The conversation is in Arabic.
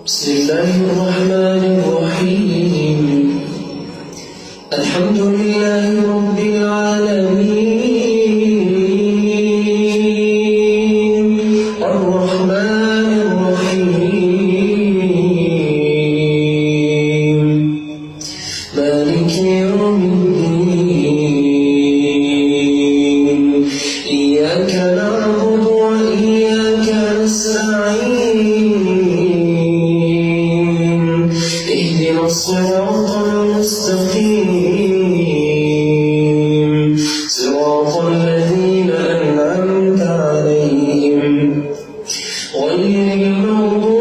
بسم الله الرحمن الرحيم الحمد لله رب العالمين الرحمن الرحيم مالك يوم الدين إياك نعبد وإياك نستعين اهدنا الصراط المستقيم صراط الذين أنعمت عليهم غير المغضوب